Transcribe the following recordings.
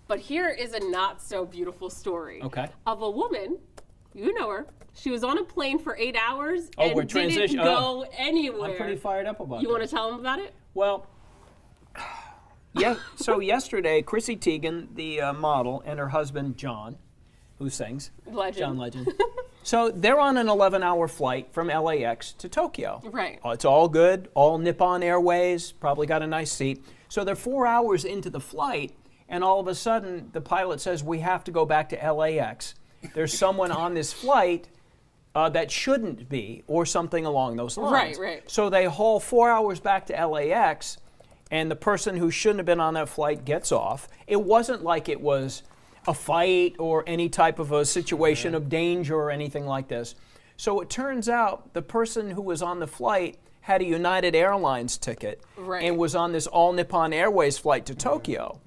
But here is a not so beautiful story of a woman, you know her. She was on a plane for 8 hours and didn't go anywhere. I'm pretty fired up about it. You want to tell them about it? Well, yeah. So yesterday, Chrissy Teigen, the model, and her husband John, who sings, John Legend. So they're on an 11-hour flight from LAX to Tokyo. Right. It's all good, all Nippon Airways, probably got a nice seat. So they're 4 hours into the flight, and all of a sudden the pilot says, we have to go back to LAX. There's someone on this flight that shouldn't be, or something along those lines. Right. So they haul 4 hours back to LAX, and the person who shouldn't have been on that flight gets off. It wasn't like it was a fight or any type of a situation of danger or anything like this. So it turns out the person who was on the flight had a United Airlines ticket and was on this all Nippon Airways flight to Tokyo,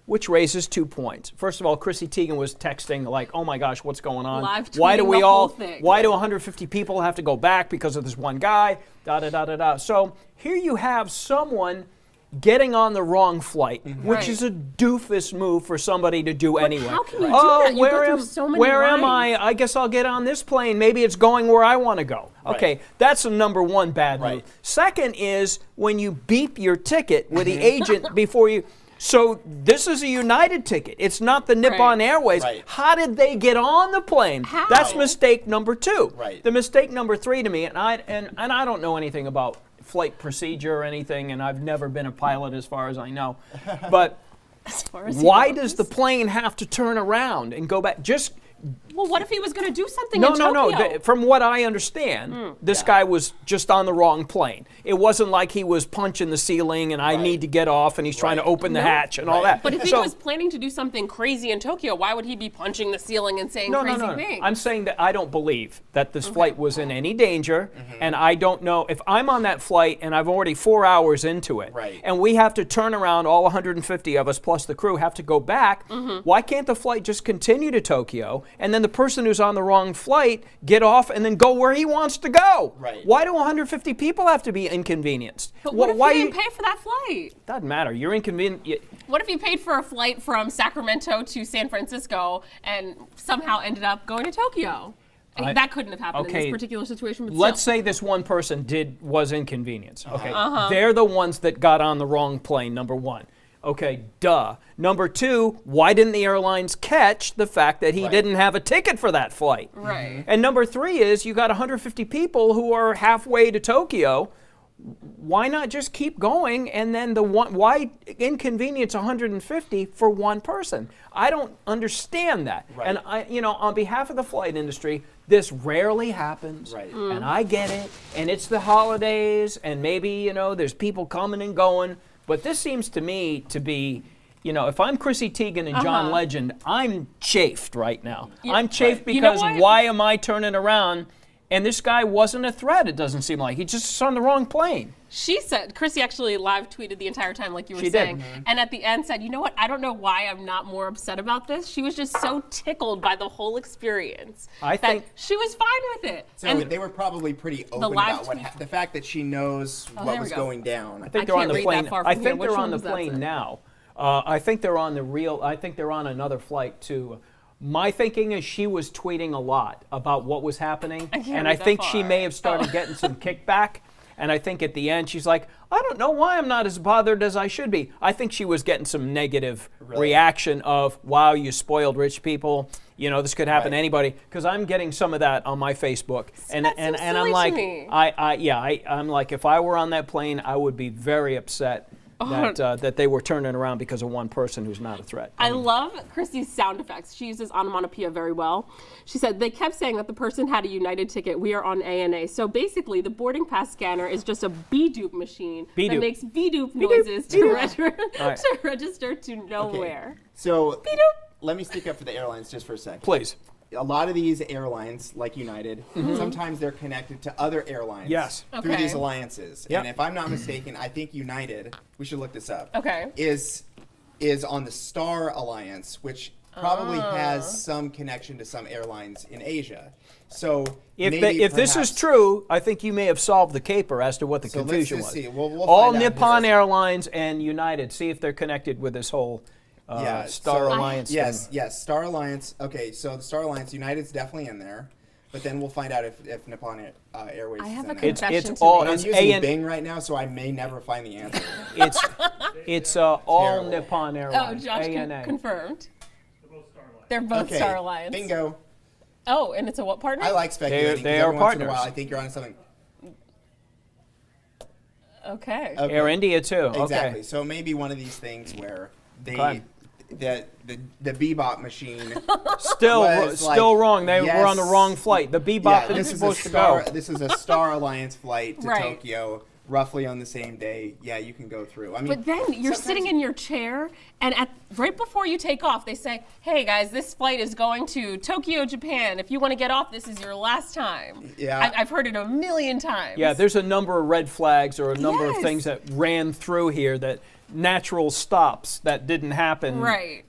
which raises 2 points. First of all, Chrissy Teigen was texting like, "Oh my gosh, what's going on? Why do why do 150 people have to go back because of this one guy? Da da da da da." So here you have someone getting on the wrong flight, which is a doofus move for somebody to do anyway. How can you do that? Where am I? I guess I'll get on this plane. Maybe it's going where I want to go. Okay, that's a number one bad move. Second is when you beep your ticket with the agent before you. So this is a United ticket. It's not the Nippon Airways. How did they get on the plane? How? That's mistake number two. The mistake number three to me, and I don't know anything about flight procedure or anything, and I've never been a pilot as far as I know. But why does the plane have to turn around and go back? Well, what if he was going to do something in Tokyo? No. From what I understand, this guy was just on the wrong plane. It wasn't like he was punching the ceiling and I need to get off and he's trying to open the hatch and all that. But if he was planning to do something crazy in Tokyo, why would he be punching the ceiling and saying crazy things? I'm saying that I don't believe that this flight was in any danger, and I don't know if I'm on that flight and I've already 4 hours into it, and we have to turn around, all 150 of us plus the crew have to go back. Why can't the flight just continue to Tokyo? And then the person who's on the wrong flight get off and then go where he wants to go. Why do 150 people have to be inconvenienced? But what if you didn't pay for that flight? Doesn't matter. You're inconvenient. What if you paid for a flight from Sacramento to San Francisco and somehow ended up going to Tokyo? That couldn't have happened in this particular situation. But let's say this one person was inconvenienced. Okay, they're the ones that got on the wrong plane. Number one. Okay, duh. Number two, why didn't the airlines catch the fact that he didn't have a ticket for that flight? And number three is you got 150 people who are halfway to Tokyo. Why not just keep going and then why inconvenience 150 for one person? I don't understand that. And on behalf of the flight industry, this rarely happens. And I get it. And it's the holidays and maybe, there's people coming and going. But this seems to me to be, if I'm Chrissy Teigen and John Legend, I'm chafed right now. I'm chafed because why am I turning around? And this guy wasn't a threat, it doesn't seem like. He just on the wrong plane. She said, Chrissy actually live tweeted the entire time like you were saying. And at the end said, you know what, I don't know why I'm not more upset about this. She was just so tickled by the whole experience. I think she was fine with it. So and they were probably pretty open about the fact that she knows what was going down. I think they're on the plane. I think they're on the plane now. I think they're on another flight too. My thinking is she was tweeting a lot about what was happening, and I think she may have started getting some kickback, and I think at the end she's like, I don't know why I'm not as bothered as I should be. I think she was getting some negative reaction of, wow, you spoiled rich people. This could happen to anybody, because I'm getting some of that on my Facebook, and I'm like, I'm like, if I were on that plane, I would be very upset that they were turning around because of one person who's not a threat. I love Chrissy's sound effects. She uses onomatopoeia very well. She said, they kept saying that the person had a United ticket. We are on ANA. So basically, the boarding pass scanner is just a beep machine that makes beep noises to register to nowhere. So let me stick up for the airlines just for a second. Please. A lot of these airlines, like United, sometimes they're connected to other airlines through these alliances. And if I'm not mistaken, I think United, we should look this up, is on the Star Alliance, which probably has some connection to some airlines in Asia. So if this is true, I think you may have solved the caper as to what the confusion was. See. We'll all Nippon Airlines and United, see if they're connected with this whole Star Alliance. Yes, Star Alliance. Okay, so the Star Alliance, United's definitely in there. But then we'll find out if Nippon Airways I is have in a there. confession to I'm make. using Bing right now, so I may never find the answer. It's all Nippon Airlines. Oh, Josh ANA. confirmed. They're both Star Alliance. Bingo. Oh, and it's a what partner? I like speculating. They are every partners. Once in a while, I think you're on something. Okay. Air India too. Exactly. Okay. So it may be one of these things where they. The Bebop machine still wrong. They were on the wrong flight. The Bebop isn't supposed to go. This is a Star Alliance flight to Right. Tokyo, roughly on the same day. Yeah, you can go through. I mean, But then you're sitting in your chair, and right before you take off, they say, "Hey guys, this flight is going to Tokyo, Japan. If you want to get off, this is your last time." Yeah. I've heard it a million times. Yeah, there's a number of red flags or a number of Yes. things that ran through here that natural stops that didn't happen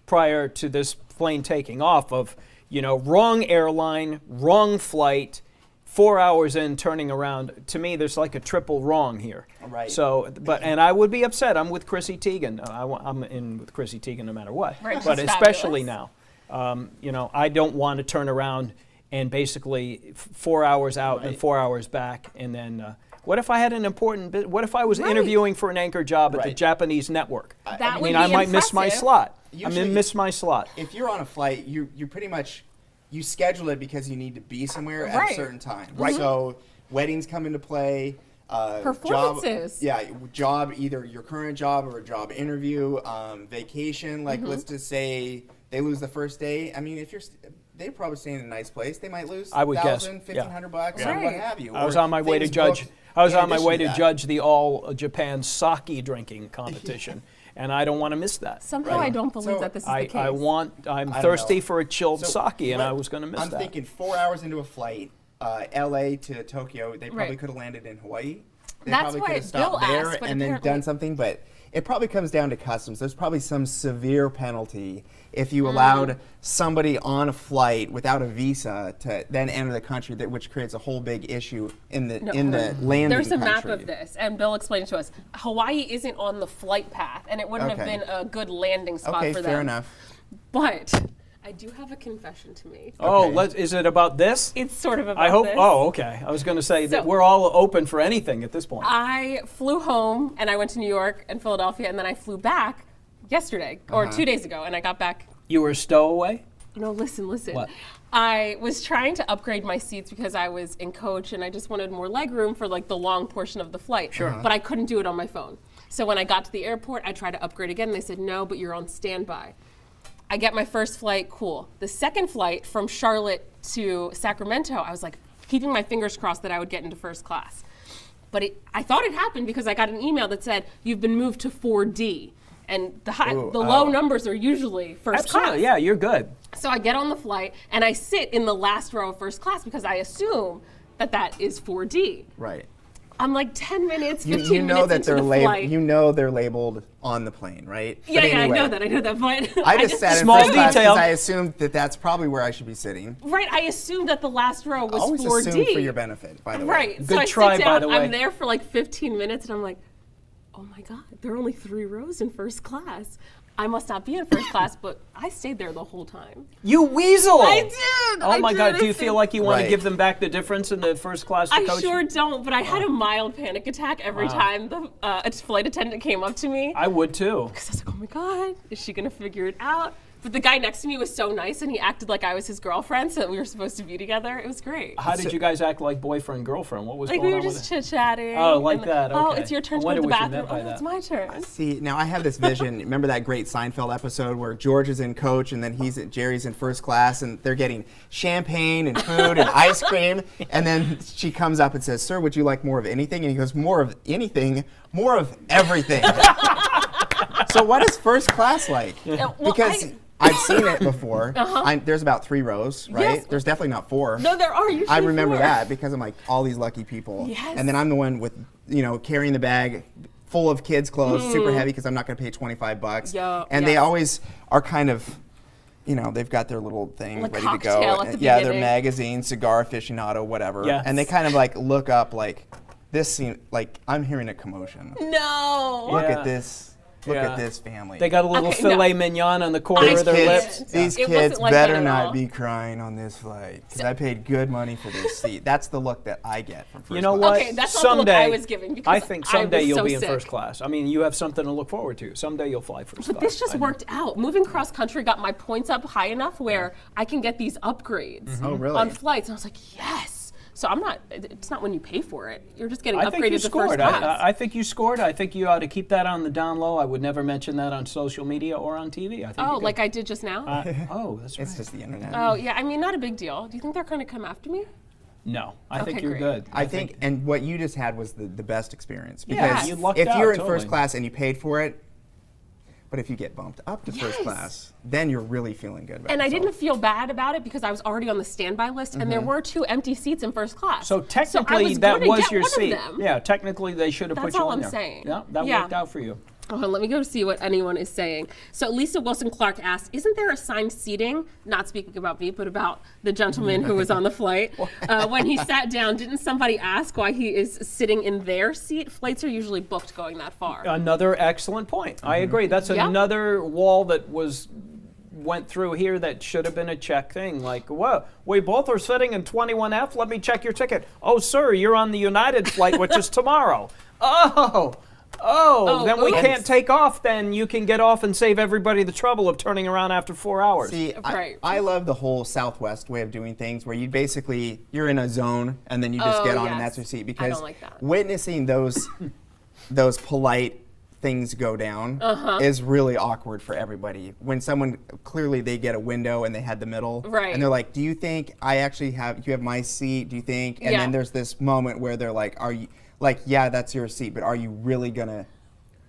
prior to this plane taking off of, wrong airline, wrong flight, 4 hours in, turning around. To me, there's like a triple wrong here. Right. So, and I would be upset. I'm with Chrissy Teigen. I'm in with Chrissy Teigen no matter what. Right, but she's especially fabulous. now. I don't want to turn around and basically 4 hours out and 4 hours back, and then what if I had an important what if I was interviewing for an anchor job at the Japanese network? That would be I might miss my slot. Usually, miss my slot. If you're on a flight, you pretty much you schedule it because you need to be somewhere at a certain time. Right. So weddings come into play. Performances. Job, either your current job or a job interview, vacation. Like let's just say they lose the first day. I mean, if they're probably staying in a nice place. They might lose I would guess $1,500 or what have you. I was on my way to judge. Judge the All Japan sake drinking competition, and I don't want to miss that. Somehow I don't believe that this is the case. I'm thirsty for a chilled sake, and I was going to miss that. I'm thinking 4 hours into a flight, L.A. to Tokyo. They probably could have landed in Hawaii. They That's probably why could have stopped Bill there asked, but and then done something, but it probably comes down to customs. There's probably some severe penalty if you allowed somebody on a flight without a visa to then enter the country, which creates a whole big issue in the landing There's a country. map of this, and Bill explained it to us. Hawaii isn't on the flight path, and it wouldn't have been a good landing spot for them. Okay, fair enough. But I do have a confession to make. Oh, is it about this? It's sort of about this. Oh, okay. I was going to say that we're all open for anything at this point. I flew home, and I went to New York and Philadelphia, and then I flew back yesterday, or 2 days ago, and I got back. You were a stowaway? No, listen. What? I was trying to upgrade my seats because I was in coach, and I just wanted more leg room for like the long portion of the flight. Sure. But I couldn't do it on my phone. So when I got to the airport, I tried to upgrade again, and they said, no, but you're on standby. I get my first flight, cool. The second flight from Charlotte to Sacramento, I was like keeping my fingers crossed that I would get into first class. But I thought it happened because I got an email that said, you've been moved to 4D. And the low numbers are usually first class. Yeah, you're good. So I get on the flight, and I sit in the last row of first class because I assume that is 4D. Right. I'm like 10 minutes, 15 you know minutes that into they're the flight. You know they're labeled on the plane, right? Yeah, anyway, I know that. But I just sat in Small first class detail. because I assumed that that's probably where I should be sitting. Right, I assumed that the last row was Always 4D. assume for your benefit, by the way. Right, so Good I try, sit by down, the way. I'm there for like 15 minutes, and I'm like, oh my God, there are only 3 rows in first class. I must not be in first class, but I stayed there the whole time. You weasel! I did! Oh my God, do you I feel like you want to Right. give them back the difference in the first class to I coach? sure don't, but I had a mild panic attack every time the flight attendant came up to me. I would too. Because I was like, oh my God, is she going to figure it out? But the guy next to me was so nice, and he acted like I was his girlfriend, so that we were supposed to be together. It was great. How did you guys act like boyfriend, girlfriend? What was Like going we on were with just it? chit-chatting. Oh, like that, Oh, okay. it's your turn I to go to wonder the what you bathroom. meant by It's that. my turn. See, now I have this vision. Remember that great Seinfeld episode where George is in coach and then Jerry's in first class and they're getting champagne and food and ice cream, and then she comes up and says, "Sir, would you like more of anything?" And he goes, "More of anything, more of everything." So what is first class like? Well, Because I've seen it before. There's about 3 rows, right? Yes. There's definitely not 4. No, there are usually I remember 4. that because I'm like, all these lucky people. Yes. And then I'm the one with, carrying the bag full of kids' clothes, super heavy because I'm not going to pay $25. Yeah, And they yes. always are kind of, they've got their little thing Like ready to go. cocktail at the Yeah, their beginning. magazine, cigar aficionado, whatever. Yes. And they kind of like look up like, this seems like I'm hearing a commotion. No. Look Yeah. at this. Look at this family. They got a little filet mignon on the corner of their lips. These kids better not be crying on this flight because I paid good money for this seat. That's the look that I get from first class. You know what? Okay, that's not the look I was giving because I think someday you'll be in sick. first class. I mean, you have something to look forward to. Someday you'll fly first class. But this just worked out. Moving cross country got my points up high enough where I can get these upgrades on flights. And I was like, yes. So it's not when you pay for it. You're just getting upgraded to first class. I think you scored. I think you ought to keep that on the down low. I would never mention that on social media or on TV. I think like I did just now? That's right. It's just the internet. Oh, yeah. I mean, not a big deal. Do you think they're going to come after me? No, I think you're good. I think, and what you just had was the best experience. Because if you're in first class and you paid for it, but if you get bumped up to first class, then you're really feeling good about it. And I didn't feel bad about it because I was already on the standby list, and there were 2 empty seats in first class. So technically, that was your seat. Yeah, technically they should have put you in there. That's all I'm saying. Yeah, that worked out for you. Let me go see what anyone is saying. So Lisa Wilson-Clark asked, isn't there assigned seating, not speaking about me, but about the gentleman who was on the flight, when he sat down, didn't somebody ask why he is sitting in their seat? Flights are usually booked going that far. Another excellent point. I agree. That's another wall that went through here that should have been a check thing. Like, whoa, we both are sitting in 21F. Let me check your ticket. Oh, sir, you're on the United flight, which is tomorrow. Then we can't take off. Then you can get off and save everybody the trouble of turning around after 4 hours. See, I love the whole Southwest way of doing things where you're in a zone and then you just get on and that's your seat. Because I don't like that. Witnessing those polite things go down is really awkward for everybody. When someone, clearly they get a window and they had the middle. Right. And they're like, do you think I actually have my seat? Do you think? And then there's this moment where they're like, are you, like, yeah, that's your seat, but are you really going to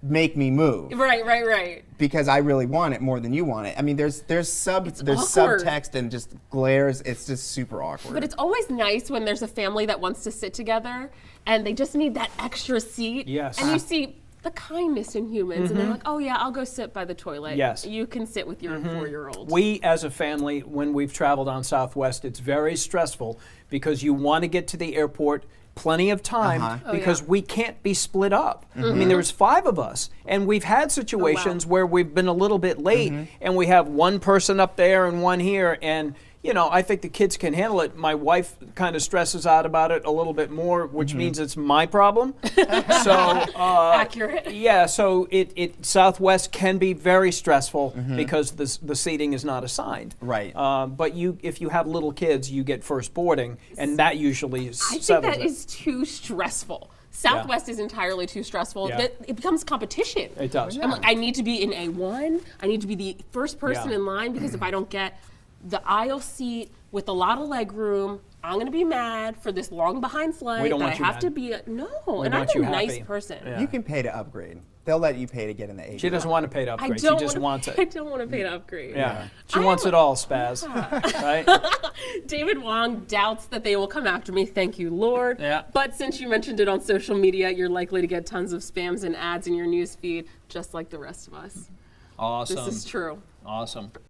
make me move? Right. Because I really want it more than you want it. I mean, there's subtext and just glares. It's just super awkward. But it's always nice when there's a family that wants to sit together and they just need that extra seat. Yes. And you see the kindness in humans, and they're like, oh yeah, I'll go sit by the toilet. Yes. You can sit with your 4-year-old. We, as a family, when we've traveled on Southwest, it's very stressful because you want to get to the airport plenty of time because we can't be split up. I mean, there's 5 of us, and we've had situations where we've been a little bit late, and we have one person up there and one here, and you know, I think the kids can handle it. My wife kind of stresses out about it a little bit more, which means it's my problem. So accurate. Yeah, so it Southwest can be very stressful because the seating is not assigned. Right. But if you have little kids, you get first boarding, and that usually settles it. I think that is too stressful. Southwest is entirely too stressful. It becomes competition. It does. I'm like, I need to be in A1. I need to be the first person in line because if I don't get the aisle seat with a lot of leg room, I'm going to be mad for this long behind flight. We don't that want I you have mad. to be and I'm a nice person. Yeah. You can pay to upgrade. They'll let you pay to get in the A. She doesn't want to pay to upgrade. She just wants it. I don't want to pay to upgrade. Yeah. She wants it all, Spaz. Right? David Wong doubts that they will come after me. Thank you, Lord. Yeah. But since you mentioned it on social media, you're likely to get tons of spams and ads in your news feed, just like the rest of us. Awesome. This is true. Awesome.